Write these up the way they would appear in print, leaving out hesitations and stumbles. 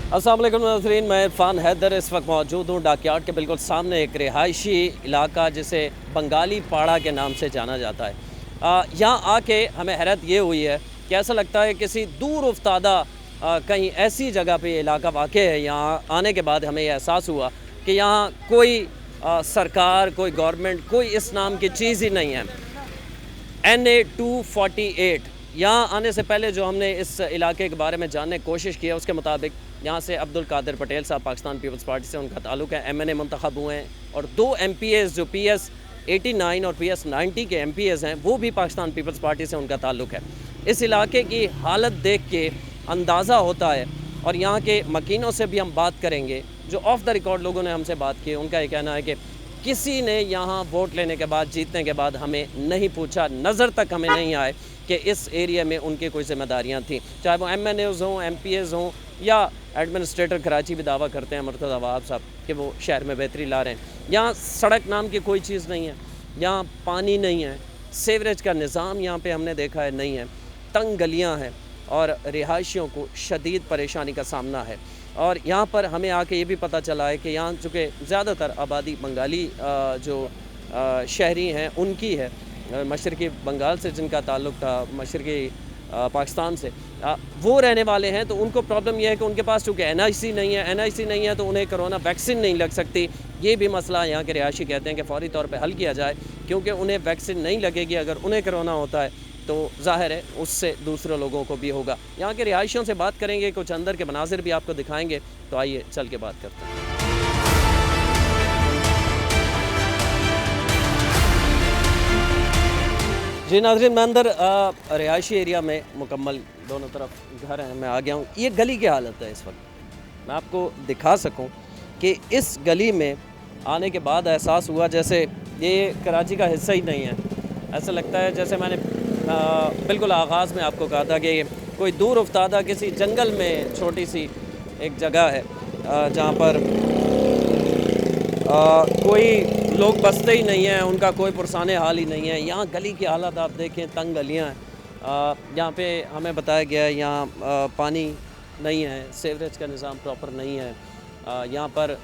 अस्सलाम वालेकुम नाज़रीन, मैं इरफान हैदर इस वक्त मौजूद हूँ डाकयार्ड के बिल्कुल सामने एक रिहायशी इलाका जिसे बंगाली पाड़ा के नाम से जाना जाता है। यहाँ आके हमें हैरत ये हुई है कि ऐसा लगता है किसी दूर उफ्तादा कहीं ऐसी जगह पे ये इलाका वाक़ई है। यहाँ आने के बाद हमें यह एहसास हुआ कि यहाँ कोई सरकार, कोई गवर्नमेंट, कोई इस नाम की चीज़ ही नहीं है। NA-248 यहाँ आने से पहले जो हमने इस इलाके के बारे में जानने की कोशिश की है उसके मुताबिक यहाँ से अब्दुल कादिर पटेल साहब पाकिस्तान पीपल्स पार्टी से उनका ताल्लुक़ है, MNA मुंतखब हुए हैं और 2 MPs जो PS 89 और PS 90 के MPs हैं वो भी पाकिस्तान पीपल्स पार्टी से उनका ताल्लुक़ है। इस इलाके की हालत देख के अंदाज़ा होता है और यहाँ के मकीनों से भी हम बात करेंगे जो ऑफ द रिकॉर्ड लोगों ने हमसे बात की। उनका ये कहना है कि किसी ने यहाँ वोट लेने के बाद, जीतने के बाद हमें नहीं पूछा, नज़र तक हमें नहीं आए कि इस एरिया में उनकी कोई जिम्मेदारियाँ थी, चाहे वो MNAs हों, MPs हों या एडमिनिस्ट्रेटर। कराची भी दावा करते हैं मुर्तज़ा वहाब साहब कि वो शहर में बेहतरी ला रहे हैं। यहाँ सड़क नाम की कोई चीज़ नहीं है, यहाँ पानी नहीं है, सीवरेज का निज़ाम यहाँ पे हमने देखा है नहीं है, तंग गलियाँ हैं और रिहायशियों को शदीद परेशानी का सामना है। और यहाँ पर हमें आके ये भी पता चला है कि यहाँ चूँकि ज़्यादातर आबादी बंगाली जो शहरी हैं उनकी है, मशरक़ी बंगाल से जिनका ताल्लुक़ था, मशरक़ी पाकिस्तान से वो रहने वाले हैं, तो उनको प्रॉब्लम यह है कि उनके पास चूँकि NIC नहीं है तो उन्हें कोरोना वैक्सीन नहीं लग सकती। ये भी मसला यहाँ के रिहायशी कहते हैं कि फ़ौरी तौर पे हल किया जाए, क्योंकि उन्हें वैक्सीन नहीं लगेगी। अगर उन्हें कोरोना होता है तो ज़ाहिर है उससे दूसरे लोगों को भी होगा। यहाँ के रिहायशियों से बात करेंगे, कुछ अंदर के मनाजिर भी आपको दिखाएंगे, तो आइए चल के बात करते हैं। जी नाज़रीन, मैं अंदर रिहायशी एरिया में मुकम्मल दोनों तरफ घर हैं, मैं आ गया हूँ। ये गली की हालत है इस वक्त, मैं आपको दिखा सकूँ कि इस गली में आने के बाद एहसास हुआ जैसे ये कराची का हिस्सा ही नहीं है। ऐसा लगता है जैसे मैंने बिल्कुल आगाज़ में आपको कहा था कि कोई दूर उफ्तादा किसी जंगल में छोटी सी एक जगह है जहाँ पर कोई लोग बसते ही नहीं हैं, उनका कोई पुरसाने हाल ही नहीं है। यहाँ गली की हालत आप देखें, तंग गलियाँ हैं। यहाँ पे हमें बताया गया है यहाँ पानी नहीं है, सीवरेज का निज़ाम प्रॉपर नहीं है। यहाँ पर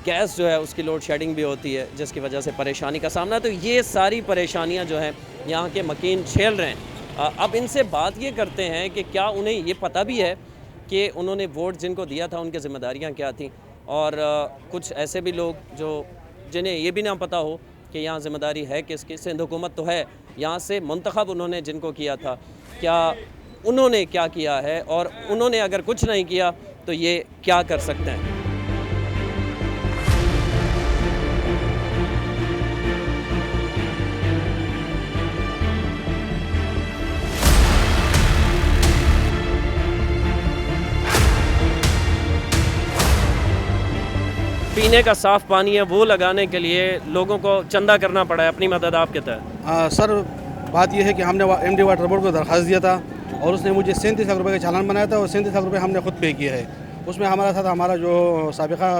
गैस जो है उसकी लोड शेडिंग भी होती है जिसकी वजह से परेशानी का सामना। तो ये सारी परेशानियाँ जो हैं यहाँ के मकीन झेल रहे हैं। अब इनसे बात ये करते हैं कि क्या उन्हें ये पता भी है कि उन्होंने वोट जिनको दिया था उनकी ज़िम्मेदारियाँ क्या थी, और कुछ ऐसे भी लोग जो जिन्हें ये भी ना पता हो कि यहाँ ज़िम्मेदारी है किसकी। सिंध हुकूमत तो है, यहाँ से मुंतखब उन्होंने जिनको किया था, क्या उन्होंने क्या किया है, और उन्होंने अगर कुछ नहीं किया तो ये क्या कर सकते हैं। पीने का साफ़ पानी है वो लगाने के लिए लोगों को चंदा करना पड़ा है, अपनी मदद आपके तहत। सर बात यह है कि हमने MD वाटर बोर्ड को दरख्वास्त दिया था और उसने मुझे 37 लाख रुपए का चालान बनाया था और 37 लाख रुपए हमने खुद पे किया है। उसमें हमारा साथ हमारा जो साबिका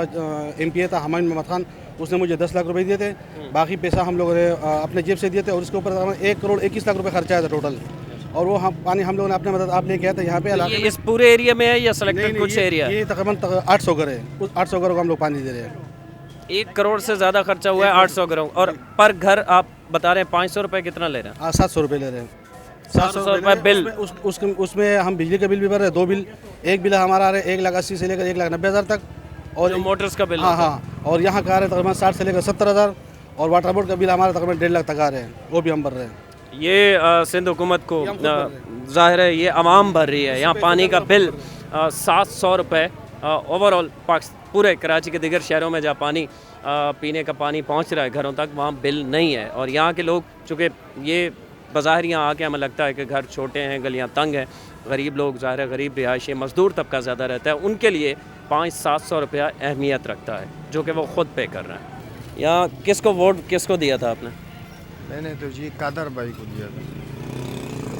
MPA था हुमायूं मोहम्मद खान, उसने मुझे 10 लाख रुपए दिए थे। बाकी पैसा हम लोगों ने अपने जेब से दिए थे और उसके ऊपर 1 करोड़ 21 लाख रुपए खर्चा आया था टोटल। और वो हम पानी हम लोगों ने अपने मदद आप लेके आया था यहाँ पे। ये इस पूरे एरिया में है या सेलेक्टेड कुछ एरिया? ये तकरीबन 800 घर है, उस 800 घरों को हम लोग पानी दे रहे हैं। 1 करोड़ से ज़्यादा खर्चा हुआ है 800 घरों, और पर घर आप बता रहे हैं 500 रुपये कितना ले रहे हैं? 700 रुपये ले रहे हैं। 700 रुपये बिल। उसमें हम बिजली का बिल भी भर रहे हैं, 2 बिल। एक बिल हमारा आ रहा है 1,80,000 से लेकर 1,90,000 तक, और मोटर्स का बिल। हाँ, और यहाँ का आ रहा है तकरीबन 60 से लेकर 70,000, और वाटर बोर्ड का बिल हमारा तकरीबन 1.5 लाख तक आ रहे हैं, वो भी हम भर रहे हैं। ये सिंध हुकूमत को ज़ाहिर है ये आवाम भर रही है। यहाँ पानी का बिल 700 रुपये ओवरऑल पूरे कराची के दिगर शहरों में जहाँ पानी पीने का पानी पहुँच रहा है घरों तक, वहाँ बिल नहीं है। और यहाँ के लोग चूँकि ये बज़ाहिर यहाँ आके हमें लगता है कि घर छोटे हैं, गलियाँ तंग हैं, गरीब लोग, ज़ाहिर है गरीब रिहायशी मज़दूर तबका ज़्यादा रहता है, उनके लिए 500-700 रुपया अहमियत रखता है जो कि वो ख़ुद पे कर रहे हैं। यहाँ किसको वोट किसको दिया था आपने? मैंने तो जी कादर भाई को दिया था,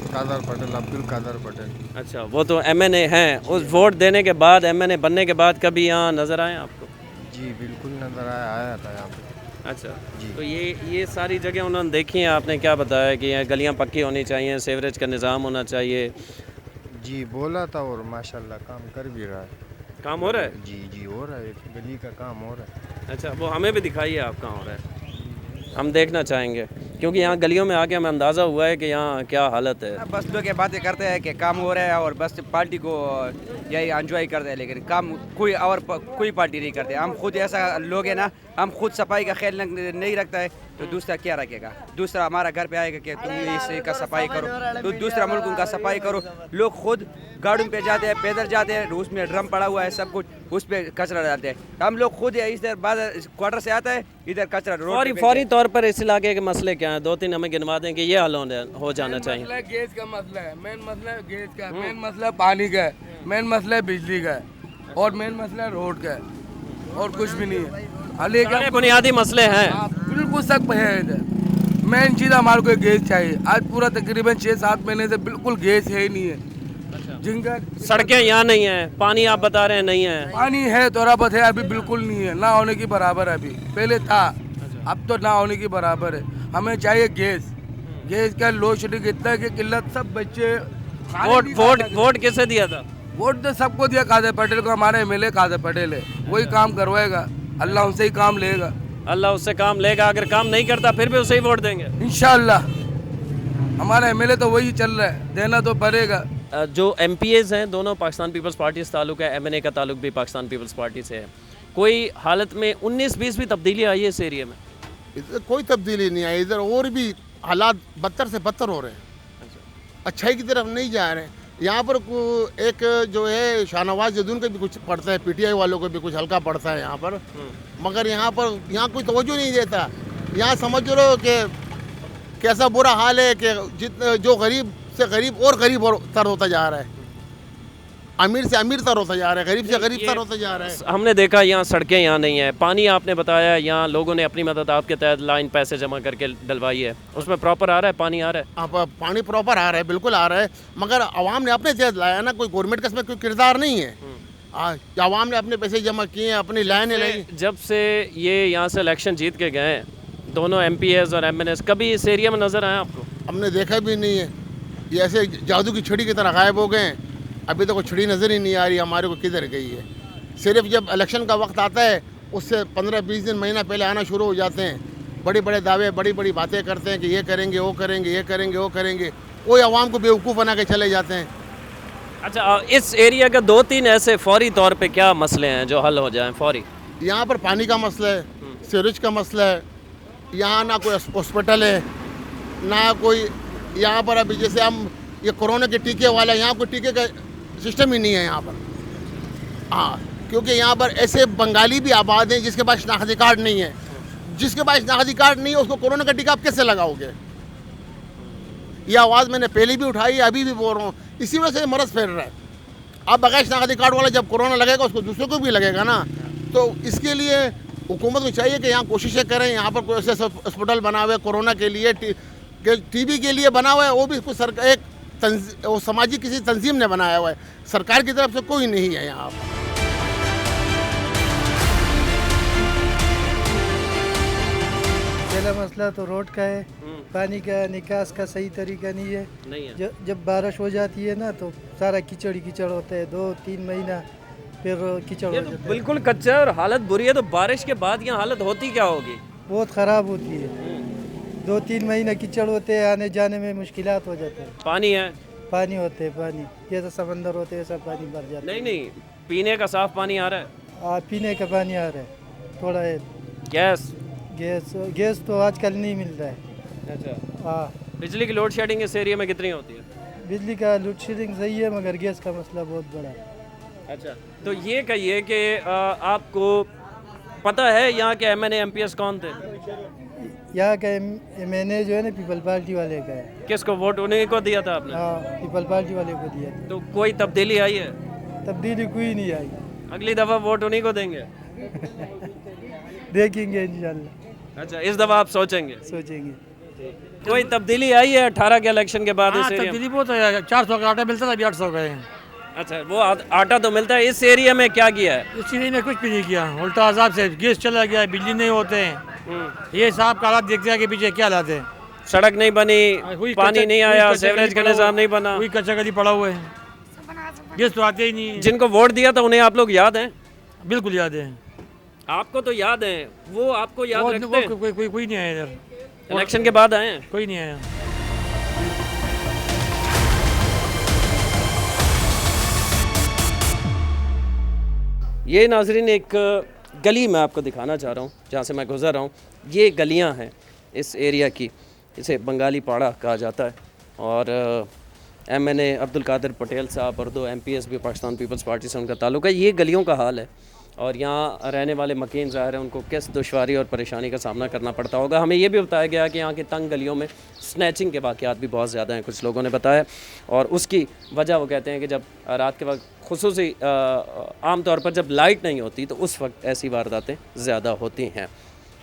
कादर पटेल, अब्दुल कादर पटेल। अच्छा, वो तो MNA हैं। उस वोट देने के बाद, MNA बनने के बाद कभी यहाँ नज़र आए आपको? जी बिल्कुल नज़र आया था यहाँ पे। अच्छा जी। तो ये सारी जगह उन्होंने देखी हैं, आपने क्या बताया कि यहाँ गलियाँ पक्की होनी चाहिए, सीवरेज का निज़ाम होना चाहिए? जी बोला था और माशाल्लाह काम कर भी रहा है। काम हो रहा है? जी जी हो रहा है, गली का काम हो रहा है। अच्छा, वो हमें भी दिखाइए आप कहाँ हो रहा है, हम देखना चाहेंगे, क्योंकि यहाँ गलियों में आके हमें अंदाज़ा हुआ है कि यहाँ क्या हालत है। बस लोग ये बातें करते हैं कि काम हो रहा है और बस पार्टी को यही एंजॉय करते हैं, लेकिन काम कोई पार्टी नहीं करते। हम खुद ऐसा लोग हैं ना, हम खुद सफाई का ख्याल नहीं रखता है तो दूसरा क्या रखेगा? दूसरा हमारा घर पे आएगा कि तुम इसी का सफाई करो, तो दूसरा मुल्क उनका सफाई करो। लोग खुद गाड़ियों पे जाते हैं, पैदल जाते हैं, उसमें ड्रम पड़ा हुआ है सब कुछ, उस पर कचरा डालते हैं। हम लोग खुद इधर बाद क्वार्टर से आता है, इधर कचरा रोड पे फौरी तौर पर इस इलाके के मसले क्या हैं? 2-3 हमें गिनवा दें कि ये हल हो जाना चाहिए। मसला गैस का मसला है, मेन मसला है गैस का, मेन मसला पानी का है, मेन मसला है बिजली का है, और मेन मसला है रोड का है, और कुछ भी नहीं है। सारे बुनियादी मसले हैं। बिल्कुल सब है इधर। मेन चीज़ हमारे को गैस चाहिए। आज पूरा तकरीबन 6-7 महीने से बिल्कुल गैस है ही नहीं है। जिनका सड़कें यहाँ नहीं है, पानी आप बता रहे हैं नहीं है। पानी है, थोड़ा बहुत है, अभी बिल्कुल नहीं है, ना होने की बराबर है। अभी पहले था, अब तो ना होने की बराबर है। हमें चाहिए गैस। गैस का लोड शेडिंग इतना है कि किल्लत, सब बच्चे वोट किसे दिया था? वोट तो सबको दिया, कादर पटेल को। हमारे एमएलए कादर पटेल है, वही काम करवाएगा, अल्लाह उनसे ही काम लेगा। अल्लाह उससे काम लेगा, अगर काम नहीं करता फिर भी उसे ही वोट देंगे इंशाअल्लाह। हमारा एमएलए तो वही चल रहा है, देना तो पड़ेगा। जो MPAs हैं दोनों पाकिस्तान पीपल्स पार्टी से ताल्लुक़ है, MNA का ताल्लुक भी पाकिस्तान पीपल्स पार्टी से है। कोई हालत में 19-20 भी तब्दीली आई है इस एरिया में? इधर कोई तब्दीली नहीं आई, इधर और भी हालात बदतर से बदतर हो रहे हैं, अच्छाई की तरफ नहीं जा रहे हैं। यहाँ पर एक जो है शाहनवाज जदून को भी कुछ पड़ता है, PTI वालों को भी कुछ हल्का पड़ता है यहाँ पर, मगर यहाँ कोई तवज्जो नहीं देता। यहाँ समझ लो कि कैसा बुरा हाल है कि जो गरीब से गरीब और गरीब और तर होता जा रहा है, अमीर से अमीर तर होता जा रहा है, गरीब से गरीब तर होता जा रहा है। हमने देखा यहाँ सड़कें यहाँ नहीं है, पानी आपने बताया यहाँ लोगों ने अपनी मदद आपके तहत लाइन पैसे जमा करके डलवाई है, उसमें प्रॉपर आ रहा है, पानी आ रहा है? आप पानी प्रॉपर आ रहा है, बिल्कुल आ रहा है, मगर आवाम ने अपने तहत लाया ना, कोई गवर्नमेंट का इसमें कोई किरदार नहीं है। आवाम ने अपने पैसे जमा किए, अपनी लाइनें लाई। जब से ये यहाँ से इलेक्शन जीत के गए दोनों MPAs और MNAs, कभी इस एरिया में नज़र आए आपको? हमने देखा भी नहीं है, ये ऐसे जादू की छड़ी की तरह गायब हो गए हैं। अभी तो कोई छड़ी नज़र ही नहीं आ रही हमारे को किधर गई है। सिर्फ जब इलेक्शन का वक्त आता है उससे 15-20 दिन महीना पहले आना शुरू हो जाते हैं, बड़े बड़े दावे, बड़ी बड़ी बातें करते हैं कि ये करेंगे, वो करेंगे, ये करेंगे, वो करेंगे, कोई आवाम को बेवकूफ़ बना के चले जाते हैं। अच्छा, इस एरिया का 2-3 ऐसे फौरी तौर पे क्या मसले हैं जो हल हो जाएं फौरी? यहाँ पर पानी का मसला है, सीवरेज का मसला है, यहाँ ना कोई हॉस्पिटल है, ना कोई यहाँ पर अभी जैसे हम ये कोरोना के टीके वाला, यहाँ कोई टीके का सिस्टम ही नहीं है यहाँ पर। हाँ, क्योंकि यहाँ पर ऐसे बंगाली भी आबाद हैं जिसके पास शनाख्ती कार्ड नहीं है। जिसके पास शनाख्ती कार्ड नहीं है उसको कोरोना का टीका आप कैसे लगाओगे? ये आवाज़ मैंने पहले भी उठाई, अभी भी बोल रहा हूँ, इसी वजह से मरज़ फैल रहा है। अब बगैर शनाख्ती कार्ड वाला जब कोरोना लगेगा उसको दूसरों को भी लगेगा ना, तो इसके लिए हुकूमत को चाहिए कि यहाँ कोशिशें करें। यहाँ पर कोई ऐसे हॉस्पिटल बना हुआ है कोरोना के लिए, TB के लिए बना हुआ है, वो भी कुछ सरकार एक वो सामाजिक किसी तंजीम ने बनाया हुआ है, सरकार की तरफ से कोई नहीं है यहाँ पर। पहला मसला तो रोड का है, पानी का निकास का सही तरीका नहीं है। जब बारिश हो जाती है ना तो सारा कीचड़ ही कीचड़ होता है, 2-3 महीना फिर कीचड़ हो जाता है। बिल्कुल कच्चा है और हालत बुरी है, तो बारिश के बाद यहाँ हालत होती क्या होगी? बहुत ख़राब होती है, 2-3 महीना कीचड़ होते हैं, आने जाने में मुश्किलात हो जाते हैं। पानी है? पानी होते हैं, पानी जैसा समंदर होते हैं सब पानी भर जाता है। नहीं, पीने का साफ पानी आ रहा है? पीने का पानी आ रहा है, थोड़ा है। गैस तो आजकल नहीं मिल रहा है। अच्छा। हाँ। बिजली की लोड शेडिंग इस एरिया में कितनी होती है? बिजली का लोड शेडिंग सही है, मगर गैस का मसला बहुत बड़ा है। अच्छा, तो ये कहिए कि आपको पता है यहाँ के MNA MPS कौन थे? यहाँ का MNA जो है ना पीपल पार्टी वाले का है। किसको वोट उन्हीं को दिया था आपने? हाँ, पीपल पार्टी वाले को दिया था। तो कोई तब्दीली आई है? तब्दीली कोई नहीं आई। अगली दफ़ा वोट उन्हीं को देंगे? देखेंगे इंशाल्लाह। अच्छा, इस दफ़ा आप सोचेंगे? सोचेंगे। कोई तब्दीली आई है 18 के इलेक्शन के बाद? हाँ, तब्दीली बहुत है। 400 का आटा मिलता था, अभी 800 का है। अच्छा, वो आटा तो मिलता है। इस एरिया में क्या किया है? इस एरिया में कुछ भी नहीं किया, उल्टा आजाब से गैस चला गया, बिजली नहीं होते हैं। ये साहब का हालात देखते हैं कि पीछे क्या हालात है। सड़क नहीं बनी, पानी नहीं आया, सीवरेज का निजाम नहीं बना, कोई कच्चा गली पड़ा हुआ है। गेस्ट तो आते ही नहीं है। जिनको वोट दिया था उन्हें आप लोग याद हैं? बिल्कुल याद है। आपको तो याद है, वो आपको याद रखते हैं? कोई नहीं आया इधर, इलेक्शन के बाद आए हैं? कोई नहीं आया। ये नाजरीन एक गली मैं आपको दिखाना चाह रहा हूँ जहाँ से मैं गुज़र रहा हूँ। ये गलियाँ हैं इस एरिया की, इसे बंगाली पाड़ा कहा जाता है। और MNA अब्दुल कादिर पटेल साहब और 2 MPs भी पाकिस्तान पीपल्स पार्टी से उनका ताल्लुक़ है। ये गलियों का हाल है और यहाँ रहने वाले मकीन ज़ाहिर है उनको किस दुश्वारी और परेशानी का सामना करना पड़ता होगा। हमें ये भी बताया गया कि यहाँ की तंग गलियों में स्नैचिंग के वाक़यात भी बहुत ज़्यादा हैं, कुछ लोगों ने बताया। और उसकी वजह वो कहते हैं कि जब रात के वक्त खुसूसी आम तौर पर जब लाइट नहीं होती तो उस वक्त ऐसी वारदातें ज़्यादा होती हैं।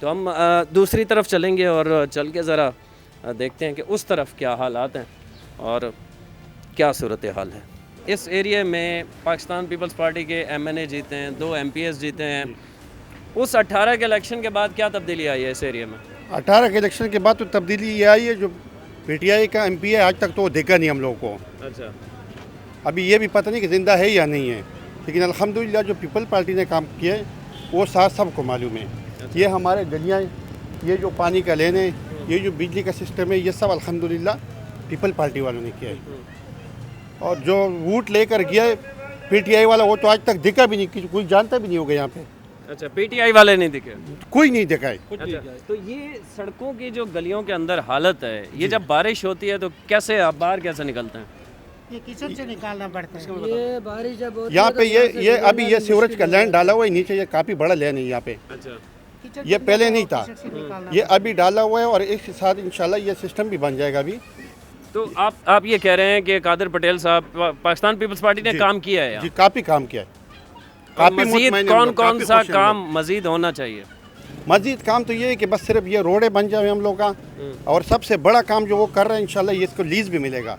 तो हम दूसरी तरफ चलेंगे और चल के ज़रा देखते हैं कि उस तरफ क्या हालात हैं और क्या सूरत हाल है। इस एरिया में पाकिस्तान पीपल्स पार्टी के MNA जीते हैं, 2 MPs जीते हैं। उस 18 के इलेक्शन के बाद क्या तब्दीली आई है इस एरिया में? 18 के इलेक्शन के बाद तो तब्दीली ये आई है, जो PTI का MP है आज तक तो वो देखा नहीं हम लोगों को। अच्छा, अभी ये भी पता नहीं कि ज़िंदा है या नहीं है, लेकिन अल्हम्दुलिल्लाह जो पीपल पार्टी ने काम किया है वो साथ सबको मालूम है। ये हमारे गलियाँ, ये जो पानी का लेन है, ये जो बिजली का सिस्टम है, ये सब अल्हम्दुलिल्लाह पीपल पार्टी वालों ने किया है। और जो वोट लेकर गया है PTI वाला, वो तो आज तक दिखा भी नहीं, कोई जानता भी नहीं होगा यहाँ पे। अच्छा, PTI वाले नहीं दिखे? कोई नहीं देखा है। अच्छा, तो ये सड़कों की जो गलियों के अंदर हालत है, ये जब बारिश होती है तो कैसे आप बाहर कैसे निकलते हैं? ये किचन से निकालना पड़ता है। ये बारिश जब होती यहाँ है पे तो ये अभी ये सीवरेज का लैंड डाला हुआ है नीचे, ये काफ़ी बड़ा लैंड है यहाँ पे। अच्छा, ये पहले नहीं था, ये अभी डाला हुआ है और एक साथ इंशाल्लाह ये सिस्टम भी बन जाएगा अभी। तो आप ये कह रहे हैं कि कादिर पटेल साहब पाकिस्तान पीपल्स पार्टी ने काम किया है जी, काफ़ी काम किया है। काफ़ी मजीद कौन सा काम मजीद होना चाहिए? मजीद काम तो ये है कि बस सिर्फ ये रोडें बन जाए हम लोग का, और सबसे बड़ा काम जो वो कर रहे हैं इंशाल्लाह ये इसको लीज भी मिलेगा।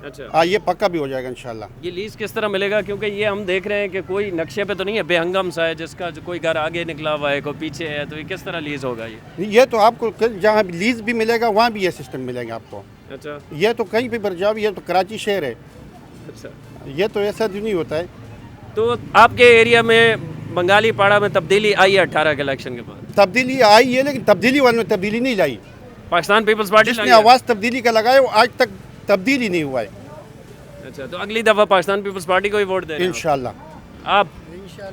अच्छा, हाँ, ये पक्का भी हो जाएगा इंशाल्लाह। ये लीज किस तरह मिलेगा? क्योंकि ये हम देख रहे हैं कि कोई नक्शे पे तो नहीं है, बेहंगम सा है, जिसका जो कोई घर आगे निकला हुआ है, कोई पीछे है, तो ये किस तरह लीज होगा? ये तो आपको जहाँ लीज भी मिलेगा वहाँ भी ये सिस्टम मिलेगा आपको। अच्छा, ये तो कहीं भी पर जाओ, ये तो कराची शहर है। अच्छा, ये तो ऐसा नहीं होता है। तो आपके एरिया में बंगाली पाड़ा में तब्दीली आई है 18 के इलेक्शन के बाद? तब्दीली आई है, लेकिन तब्दीली वालों ने तब्दीली नहीं लाई। पाकिस्तान पीपल्स पार्टी जिसने आवाज़ तब्दीली का लगाया वो आज तक तब्दीली नहीं हुआ है। अच्छा, तो अगली दफ़ा पाकिस्तान पीपल्स पार्टी को ही वोट दें इंशाल्लाह। आप?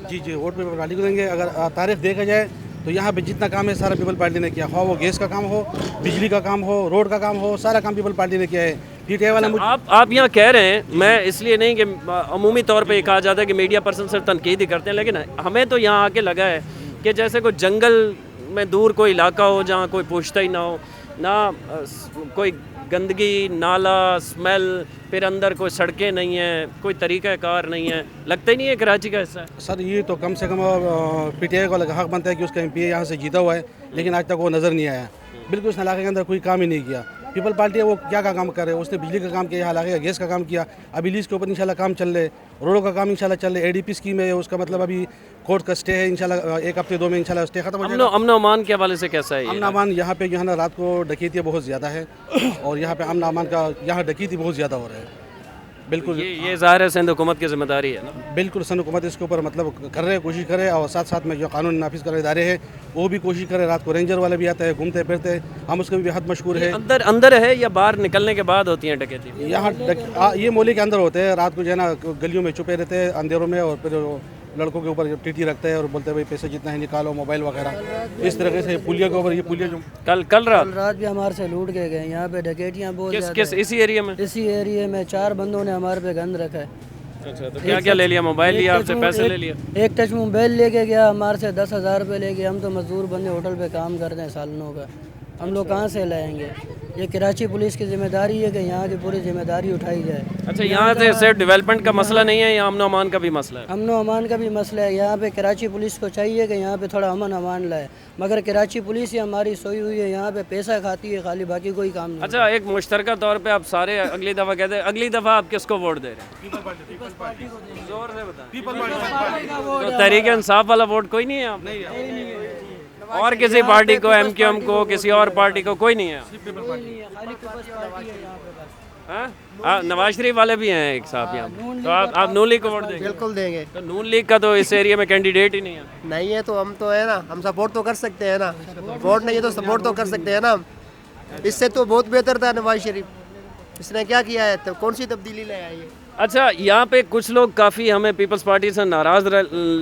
जी, वोट पीपल पार्टी को देंगे। अगर तारीख देखा जाए तो यहाँ पे जितना काम है सारा पीपल पार्टी ने किया, हो वो गैस का काम हो, बिजली का काम हो, रोड का काम हो, सारा काम पीपल पार्टी ने किया है। PTI वाला आप यहाँ कह रहे हैं, मैं इसलिए नहीं कि अमूमी तौर पे ये कहा जाता है कि मीडिया पर्सन सिर्फ तनकीद ही करते हैं, लेकिन हमें तो यहाँ आके लगा है कि जैसे कोई जंगल में दूर कोई इलाका हो जहाँ कोई पूछता ही ना हो, ना कोई गंदगी, नाला, स्मेल, फिर अंदर कोई सड़कें नहीं हैं, कोई तरीक़ाकार नहीं है, लगता ही नहीं है कराची का हिस्सा है। सर ये तो कम से कम PTI को हक बनता है कि उसका MP यहाँ से जीता हुआ है, लेकिन आज तक वो नज़र नहीं आया। बिल्कुल उस इलाके के अंदर कोई काम ही नहीं किया। पीपल पार्टी है वो क्या काम कर रहे हैं? उसने बिजली का काम किया, यहाँ इलाके का गैस का काम किया, अभी लीज के ऊपर इंशाल्लाह काम चल रहे, रोडों का काम इंशाल्लाह चल रहे, ADP स्कीम है, उसका मतलब अभी कोर्ट का स्टे है, इंशाल्लाह 1 हफ्ते 2 में इंशाल्लाह स्टे खत्म हो जाएगा। अमन अमान के हवाले से कैसा है? अमन अमान यहाँ पे जो है ना रात को डकैतियाँ बहुत ज़्यादा है और यहाँ पे अमन अमान का यहाँ डकैती बहुत ज़्यादा हो रहा है। बिल्कुल ये ज़ाहिर है सिंध हुकूमत की जिम्मेदारी है ना? बिल्कुल सिंध हुकूमत इसके ऊपर मतलब कर रहे हैं, कोशिश करे, और साथ साथ में जो कानून नाफिज कर इदारे हैं वो भी कोशिश करे। रात को रेंजर वाले भी आते हैं, घूमते फिरते, हम उसके भी बेहद मशहूर है। अंदर है या बाहर निकलने के बाद होती है डकैती? यहाँ ये मोहल्ले के अंदर होते हैं, रात को जो है ना गलियों में छुपे रहते हैं अंधेरों में, और फिर लड़कों के ऊपर टीटी रखते हैं और बोलते हैं भाई पैसे जितना है निकालो, मोबाइल वगैरह, इस तरीके से पुलिया के ऊपर। ये पुलिया जो कल रात भी हमारे से लूट के गए। यहाँ पे डकैतियाँ बहुत किस इसी एरिया में? इसी एरिया में 4 बंदों ने हमारे पे गंद रखा है। अच्छा, तो क्या ले लिया? मोबाइल लिया आपसे, पैसे ले लिया? एक टच मोबाइल लेके गया, हमारे से 10,000 रुपये ले गए। हम तो मजदूर बंदे होटल पे काम करते हैं सालों का, हम लोग कहाँ से लाएंगे? ये कराची पुलिस की जिम्मेदारी है कि यहाँ की पूरी जिम्मेदारी उठाई जाए। अच्छा, यहाँ से सिर्फ डेवलपमेंट का मसला नहीं है, यहाँ अमन अमान का भी मसला है? अमन अमान का भी मसला है। यहाँ पे कराची पुलिस को चाहिए कि यहाँ पे थोड़ा अमन अमान लाए, मगर कराची पुलिस ही हमारी सोई हुई है, यहाँ पे पैसा खाती है खाली, बाकी कोई काम नहीं। अच्छा, एक मुश्तरका तौर पे आप सारे अगली दफ़ा कहते हैं, अगली दफ़ा आप किसको वोट दे रहे हैं? जोर से बताएं। तो तहरीक इंसाफ वाला वोट कोई नहीं है आप? और किसी पार्टी को, MQM को, किसी और पार्टी को कोई नहीं है? नवाज शरीफ वाले भी हैं एक साहब यहाँ, तो आप नून लीग को वोट देंगे? बिल्कुल देंगे। तो नून लीग का तो इस एरिया में कैंडिडेट ही नहीं है। नहीं है तो हम तो है ना, हम सपोर्ट तो कर सकते हैं ना, वोट नहीं है तो सपोर्ट तो कर सकते हैं ना। इससे तो बहुत बेहतर था नवाज शरीफ, इसने क्या किया है, तो कौन सी तब्दीली ले आई है। अच्छा, यहाँ पे कुछ लोग काफ़ी हमें पीपल्स पार्टी से नाराज़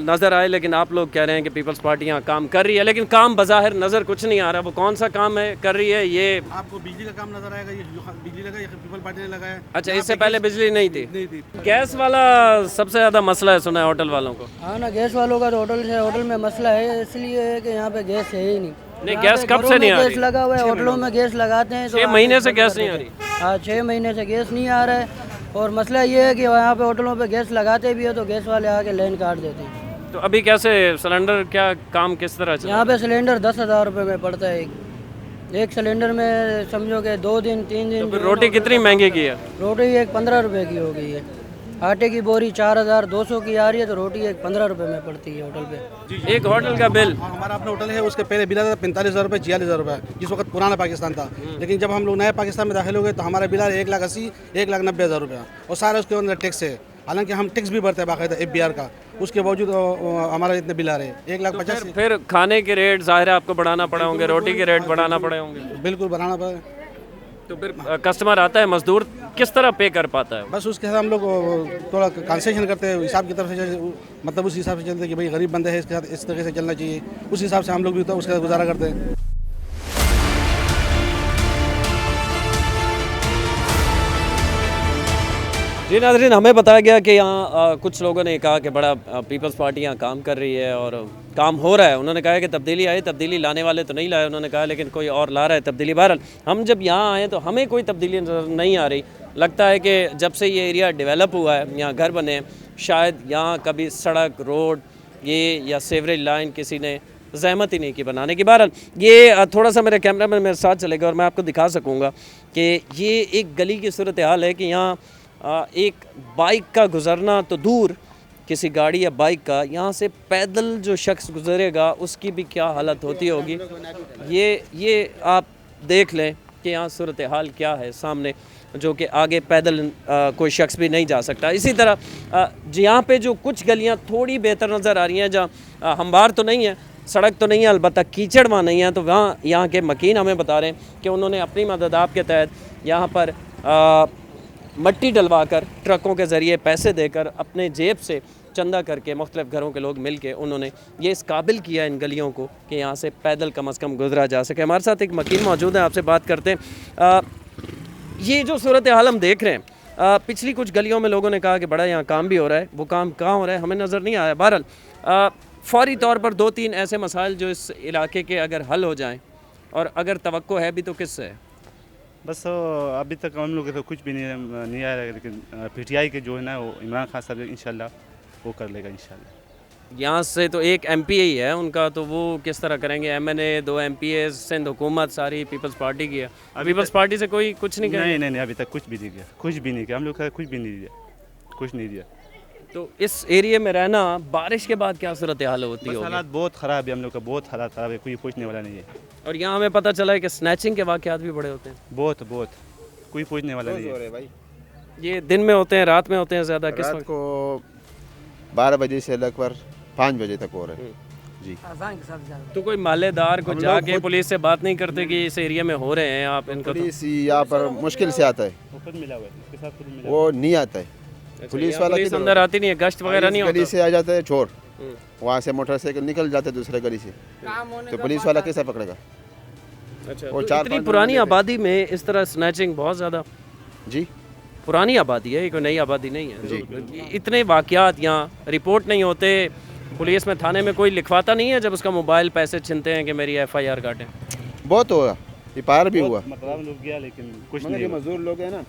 नज़र आए, लेकिन आप लोग कह रहे हैं कि पीपल्स पार्टी यहाँ काम कर रही है, लेकिन काम बज़ाहिर नज़र कुछ नहीं आ रहा। वो कौन सा काम है कर रही है? ये आपको बिजली का काम नजर आएगा, ये जो बिजली लगा ये पीपल पार्टी ने लगाया। अच्छा, इससे पहले बिजली नहीं थी? गैस वाला सबसे ज़्यादा मसला है सुना है होटल वालों को। हाँ ना, गैस वालों का तो होटल में मसला है, इसलिए है कि यहाँ पे गैस है ही नहीं। गैस कब से नहीं आ रही? गैस लगा हुआ है, होटलों में गैस लगाते हैं 6 महीने से गैस नहीं आ रही। हाँ, 6 महीने से गैस नहीं आ रहा है। और मसला ये है कि यहाँ पे होटलों पे गैस लगाते भी है तो गैस वाले आके लाइन काट देते हैं। तो अभी कैसे सिलेंडर क्या काम किस तरह चल? यहाँ पे सिलेंडर 10,000 रुपये में पड़ता है एक सिलेंडर में, समझो कि 2 दिन 3 दिन। तो फिर रोटी कितनी महंगी की है? रोटी एक 15 रुपये की हो गई है। आटे की बोरी 4,200 की आ रही है, तो रोटी एक 15 रुपये में पड़ती है होटल पे। एक होटल का बिल? हमारा अपना होटल है, उसके पहले बिल आता था 45,000 रुपये 46,000 रुपये, जिस वक्त पुराना पाकिस्तान था। लेकिन जब हम लोग नए पाकिस्तान में दाखिल हो गए तो हमारा बिल आया 1,80,000 1,90,000 रुपया, और सारा उसके अंदर टैक्स है। हालांकि हम टैक्स भी भरते हैं बाकायदा FBR का, उसके बावजूद हमारा इतने बिल आ रहे हैं 1,50,000। फिर खाने के रेट ज़ाहिर है आपको बढ़ाना पड़े होंगे, रोटी के रेट बढ़ाना पड़े होंगे। बिल्कुल बढ़ाना पड़े। तो फिर कस्टमर आता है, मजदूर किस तरह पे कर पाता है? बस उसके साथ हम लोग थोड़ा कंसेशन करते हैं, हिसाब की तरफ से, मतलब उस हिसाब से चलते हैं कि भाई गरीब बंदे हैं, इसके साथ इस तरीके से चलना चाहिए, उस हिसाब से हम लोग भी तो उसके साथ गुजारा करते हैं। जी नाज़रीन, हमें बताया गया कि यहाँ कुछ लोगों ने कहा कि बड़ा पीपल्स पार्टी यहाँ काम कर रही है और काम हो रहा है। उन्होंने कहा कि तब्दीली आई, तब्दीली लाने वाले तो नहीं लाए उन्होंने कहा, लेकिन कोई और ला रहा है तब्दीली। बहरहाल हम जब यहाँ आए तो हमें कोई तब्दीली नज़र नहीं आ रही। लगता है कि जब से ये एरिया डेवलप हुआ है, यहाँ घर बने हैं, शायद यहाँ कभी सड़क, रोड ये या सीवरेज लाइन किसी ने ज़हमत ही नहीं की बनाने की। बहरहाल ये थोड़ा सा मेरे कैमरामैन मेरे साथ चलेगा और मैं आपको दिखा सकूँगा कि ये एक गली की सूरत हाल है कि यहाँ एक बाइक का गुज़रना तो दूर, किसी गाड़ी या बाइक का, यहाँ से पैदल जो शख्स गुज़रेगा उसकी भी क्या हालत होती होगी। ये आप देख लें कि यहाँ सूरत हाल क्या है सामने, जो कि आगे पैदल कोई शख्स भी नहीं जा सकता। इसी तरह यहाँ पे जो कुछ गलियाँ थोड़ी बेहतर नज़र आ रही हैं, जहाँ हमवार तो नहीं है, सड़क तो नहीं है, अलबत्ता कीचड़ वहाँ नहीं है, तो वहाँ यहाँ के मकीन हमें बता रहे हैं कि उन्होंने अपनी मदद आपके तहत यहाँ पर मट्टी डलवा कर, ट्रकों के ज़रिए पैसे देकर, अपने जेब से चंदा करके, मुख्तलिफ घरों के लोग मिल के उन्होंने ये इस काबिल किया इन गलियों को कि यहाँ से पैदल कम अज़ कम गुजरा जा सके। हमारे साथ एक मकीन मौजूद है, आपसे बात करते हैं। ये जो सूरत हाल हम देख रहे हैं, पिछली कुछ गलियों में लोगों ने कहा कि बड़ा यहाँ काम भी हो रहा है, वो काम कहाँ हो रहा है हमें नज़र नहीं आया। बहरहाल फ़ौरी तौर पर 2-3 ऐसे मसाइल जो इस इलाके के अगर हल हो जाएँ, और अगर तवक्को है भी तो किससे है? बस अभी तक हम लोग तो कुछ भी नहीं आया, लेकिन PTI के जो है ना वो इमरान खान साहब इंशाल्लाह वो कर लेगा इंशाल्लाह। यहाँ से तो एक MP ही है उनका, तो वो किस तरह करेंगे? MNA 2 MPs, सिंध हुकूमत सारी पीपल्स पार्टी की है। पीपल्स पार्टी से कोई कुछ नहीं किया? नहीं अभी तक कुछ भी नहीं किया, कुछ भी नहीं किया हम लोग का, कुछ भी नहीं दिया, कुछ नहीं दिया। तो इस एरिया में रहना, बारिश के बाद क्या सूरत हाल होती है? हालात बहुत ख़राब है, हम लोग का बहुत हालात ख़राब है, कोई पूछने वाला नहीं है। और यहाँ हमें पता चला है कि स्नैचिंग के वाक़यात भी बड़े होते हैं। बहुत कोई पूछने वाला नहीं है भाई। ये दिन में होते हैं, रात में होते हैं ज़्यादा? किस रात को 12 बजे से लगभर 5 बजे तक हो रहे हैं जी। तो कोई मालेदार को जाके पुलिस से बात नहीं करते कि इस एरिया में हो रहे हैं आप इनको? पुलिस यहाँ पर मुश्किल से आता है, वो नहीं आता है। पुलिस वाला पुलिस अंदर आती नहीं है, गश्त वगैरह नहीं होता? गली से आ जाता है चोर, वहाँ से मोटरसाइकिल निकल जाते दूसरे गली से, तो पुलिस वाला कैसे पकड़ेगा? अच्छा, तो इतनी पुरानी आबादी में इस तरह स्नैचिंग बहुत ज़्यादा? जी पुरानी आबादी है, कोई नई आबादी नहीं है। तो इतने वाक़यात यहाँ रिपोर्ट नहीं होते, पुलिस में थाने में कोई लिखवाता नहीं है जब उसका मोबाइल पैसे छीनते हैं कि मेरी FIR काटें? बहुत होगा, FIR भी हुआ, लेकिन कुछ नहीं। मजदूर लोग हैं ना,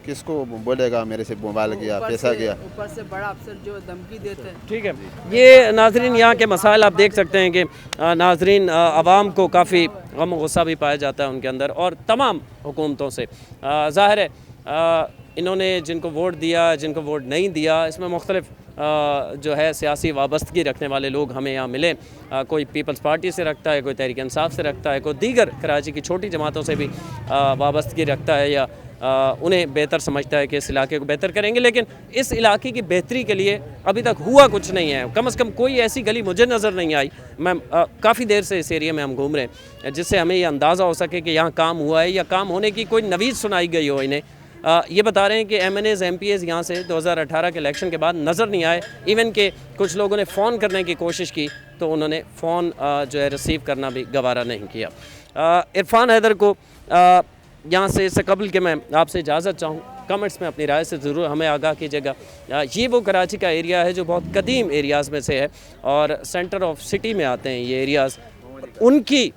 किसको बोलेगा मेरे से मोबाइल गया, पैसा गया? ऊपर से बड़ा अफसर जो धमकी देते हैं। ठीक है, ये नाजरीन यहाँ के मसाइल आप देख सकते हैं कि नाजरीन आवाम को काफ़ी गम गुस्सा भी पाया जाता है उनके अंदर, और तमाम हुकूमतों से। ज़ाहिर है इन्होंने जिनको वोट दिया, जिनको वोट नहीं दिया, इसमें मुख्तलिफ जो है सियासी वाबस्तगी रखने वाले लोग हमें यहाँ मिले। कोई पीपल्स पार्टी से रखता है, कोई तहरीक इंसाफ से रखता है, कोई दीगर कराची की छोटी जमातों से भी वाबस्तगी रखता है, या उन्हें बेहतर समझता है कि इस इलाके को बेहतर करेंगे, लेकिन इस इलाके की बेहतरी के लिए अभी तक हुआ कुछ नहीं है। कम से कम कोई ऐसी गली मुझे नज़र नहीं आई। मैं काफ़ी देर से इस एरिया में हम घूम रहे हैं जिससे हमें ये अंदाज़ा हो सके कि यहाँ काम हुआ है या काम होने की कोई नवीज़ सुनाई गई हो इन्हें। ये बता रहे हैं कि MNAs MPAs यहाँ से 2018 के इलेक्शन के बाद नज़र नहीं आए। इवन के कुछ लोगों ने फ़ोन करने की कोशिश की तो उन्होंने फ़ोन जो है रिसीव करना भी गवारा नहीं किया। इरफान हैदर को यहाँ से इससे कबल के मैं आपसे इजाज़त चाहूँ, कमेंट्स में अपनी राय से ज़रूर हमें आगाह कीजिएगा। ये वो कराची का एरिया है जो बहुत कदीम एरियाज़ में से है और सेंटर ऑफ सिटी में आते हैं ये एरियाज़। उनकी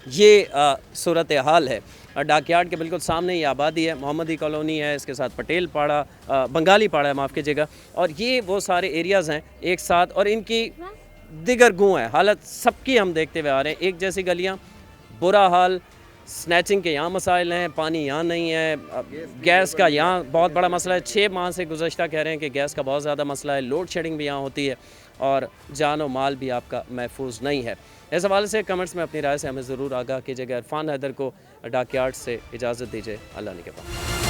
ये सूरत हाल है। डाकयार्ड के बिल्कुल सामने ये आबादी है, मोहम्मदी कॉलोनी है, इसके साथ पटेल पाड़ा, बंगाली पाड़ा है, माफ़ कीजिएगा, और ये वो सारे एरियाज़ हैं एक साथ और इनकी दिगर गूँ है। हालत सबकी हम देखते हुए आ रहे हैं, एक जैसी गलियाँ, बुरा हाल, स्नैचिंग के यहाँ मसाइल हैं, पानी यहाँ नहीं है, गैस का यहाँ बहुत बड़ा मसला है। 6 माह से गुज़श्ता कह रहे हैं कि गैस का बहुत ज़्यादा मसला है, लोड शेडिंग भी यहाँ होती है और जान और माल भी आपका महफूज नहीं है। इस हवाले से कमेंट्स में अपनी राय से हमें ज़रूर आगाह कीजिएगा। इरफान हैदर को डाकयार्ड से इजाज़त दीजिए। अल्लाह ने के पास।